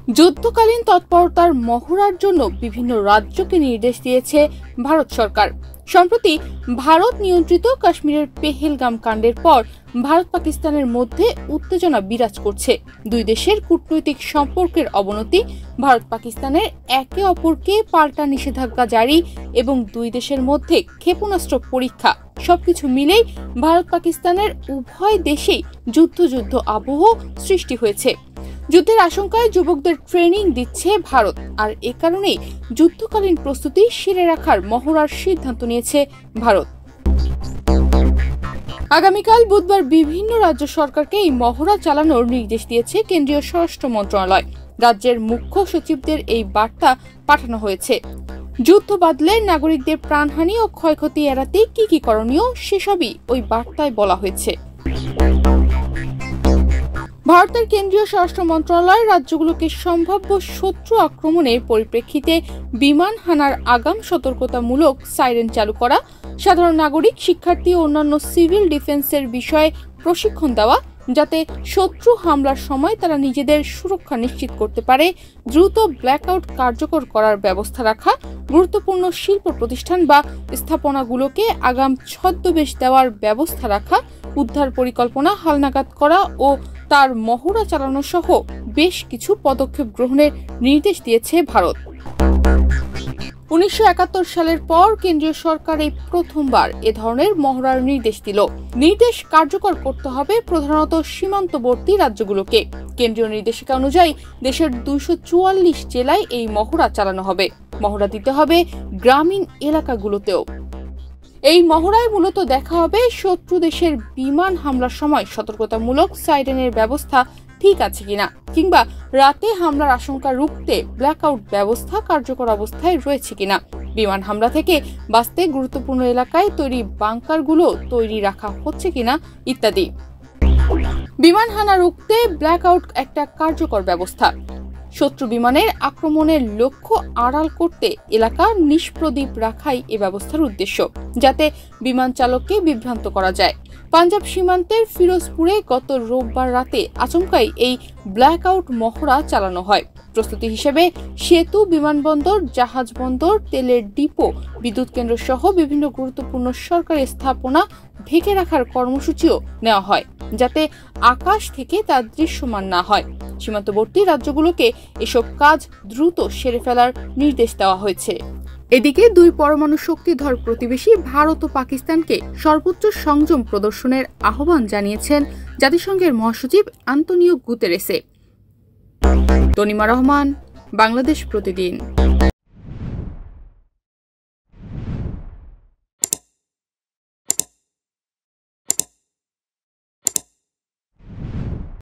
যুদ্ধকালীন তৎপরতার মহড়ার জন্য বিভিন্ন রাজ্যকে নির্দেশ দিয়েছে ভারত সরকার। সম্প্রতি ভারত নিয়ন্ত্রিত কাশ্মীরের পেহেলগাম কাণ্ডের পর ভারত পাকিস্তানের মধ্যে উত্তেজনা বিরাজ করছে। দুই দেশের কূটনৈতিক সম্পর্কের অবনতি, ভারত পাকিস্তানের একে অপরকে পাল্টা নিষেধাজ্ঞা জারি এবং দুই দেশের মধ্যে ক্ষেপণাস্ত্র পরীক্ষা সবকিছু মিলেই ভারত পাকিস্তানের উভয় দেশেই যুদ্ধ আবহ সৃষ্টি হয়েছে। যুদ্ধের আশঙ্কায় যুবকদের ট্রেনিং দিচ্ছে ভারত, আর এ কারণেই যুদ্ধকালীন প্রস্তুতি সেরে রাখার মহড়ার সিদ্ধান্ত নিয়েছে ভারত। আগামীকাল বুধবার বিভিন্ন রাজ্য সরকারকে এই মহড়া চালানোর নির্দেশ দিয়েছে কেন্দ্রীয় স্বরাষ্ট্র মন্ত্রণালয়। রাজ্যের মুখ্য সচিবদের এই বার্তা পাঠানো হয়েছে। যুদ্ধ বাঁধলে নাগরিকদের প্রাণহানি ও ক্ষয়ক্ষতি এড়াতে কি করণীয় সেসবই ওই বার্তায় বলা হয়েছে। ভারতের কেন্দ্রীয় স্বরাষ্ট্র মন্ত্রণালয় রাজ্যগুলোকে সম্ভাব্য শত্রু আক্রমণের পরিপ্রেক্ষিতে বিমান হানার আগাম সতর্কতামূলক সাইরেন চালু করা, সাধারণ নাগরিক, শিক্ষার্থী ও অন্যান্য সিভিল ডিফেন্সের বিষয়ে প্রশিক্ষণ দেওয়া, যাতে শত্রু হামলার সময় তারা নিজেদের সুরক্ষা নিশ্চিত করতে পারে, দ্রুত ব্ল্যাকআউট কার্যকর করার ব্যবস্থা রাখা, গুরুত্বপূর্ণ শিল্প প্রতিষ্ঠান বা স্থাপনাগুলোকে আগাম ছদ্মবেশ দেওয়ার ব্যবস্থা রাখা, উদ্ধার পরিকল্পনা হালনাগাদ করা ও তার মহড়া চালানো সহ বেশ কিছু পদক্ষেপ গ্রহণের নির্দেশ দিয়েছে ভারত। 1971 সালের পর কেন্দ্রীয় সরকার এই প্রথমবার এ ধরনের মহড়ার নির্দেশ দিল। নির্দেশ কার্যকর করতে হবে প্রধানত সীমান্তবর্তী রাজ্যগুলোকে। কেন্দ্রীয় নির্দেশিকা অনুযায়ী দেশের 244 জেলায় এই মহড়া চালানো হবে। মহড়া দিতে হবে গ্রামীণ এলাকাগুলোতেও। এই মহড়ায় মূলত দেখা হবে শত্রু দেশের বিমান হামলার সময় সতর্কতামূলক সাইরেনের ব্যবস্থা ঠিক আছে কিনা, কিংবা রাতে হামলার আশঙ্কা রুখতে ব্ল্যাকআউট ব্যবস্থা কার্যকর অবস্থায় রয়েছে কিনা, বিমান হামলা থেকে বাঁচতে গুরুত্বপূর্ণ এলাকায় তৈরি বাংকারগুলো তৈরি রাখা হচ্ছে কিনা ইত্যাদি। বিমান হানা রুখতে ব্ল্যাকআউট একটা কার্যকর ব্যবস্থা। শত্রু বিমানের আক্রমণের লক্ষ্য আড়াল করতে এলাকা নিষ্প্রদীপ রাখাই এ ব্যবস্থার উদ্দেশ্য, যাতে বিমান চালককে বিভ্রান্ত করা যায়। পাঞ্জাব সীমান্তের ফিরোজপুরে গত রোববার রাতে আচমকাই এই ব্ল্যাকআউট মহড়া চালানো হয়। প্রস্তুতি হিসেবে সেতু, বিমানবন্দর, জাহাজ বন্দর, তেলের ডিপো, বিদ্যুৎ কেন্দ্র সহ বিভিন্ন গুরুত্বপূর্ণ সরকারি স্থাপনা ঢেকে রাখার কর্মসূচিও নেওয়া হয়, যাতে আকাশ থেকে তা দৃশ্যমান না হয়। সীমান্তবর্তী রাজ্যগুলোকে এসব কাজ দ্রুত সেরে ফেলার নির্দেশ দেওয়া হয়েছে। এদিকে দুই পরমাণু শক্তিধর প্রতিবেশী ভারত ও পাকিস্তানকে সর্বোচ্চ সংযম প্রদর্শনের আহ্বান জানিয়েছেন জাতিসংঘের মহাসচিব আন্তোনিও গুতেরেসে। তনিমা রহমান, বাংলাদেশ প্রতিদিন।